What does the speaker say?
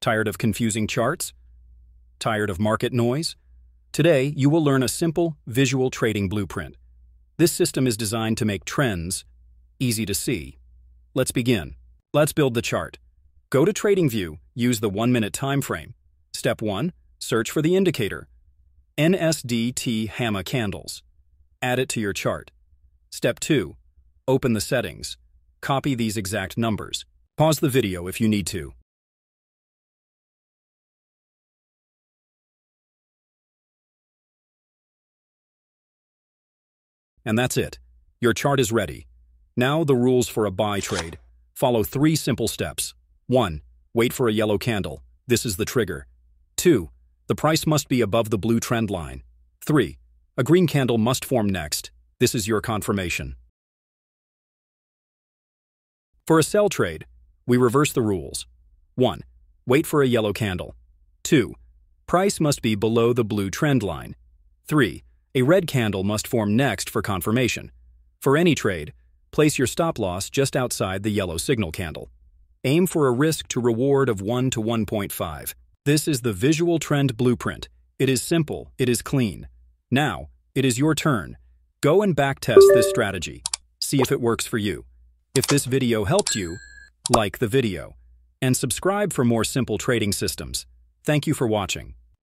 Tired of confusing charts? Tired of market noise? Today, you will learn a simple, visual trading blueprint. This system is designed to make trends easy to see. Let's begin. Let's build the chart. Go to TradingView, use the 1-minute time frame. Step 1. Search for the indicator. NASDQ Hammer candles. Add it to your chart. Step 2. Open the settings. Copy these exact numbers. Pause the video if you need to. And that's it. Your chart is ready. Now the rules for a buy trade. Follow 3 simple steps. 1. Wait for a yellow candle. This is the trigger. 2. The price must be above the blue trend line. 3. A green candle must form next. This is your confirmation. For a sell trade, we reverse the rules. 1. Wait for a yellow candle. 2. Price must be below the blue trend line. 3. A red candle must form next for confirmation. For any trade, place your stop loss just outside the yellow signal candle. Aim for a risk to reward of 1 to 1.5. This is the visual trend blueprint. It is simple, it is clean. Now, it is your turn. Go and backtest this strategy. See if it works for you. If this video helped you, like the video and subscribe for more simple trading systems. Thank you for watching.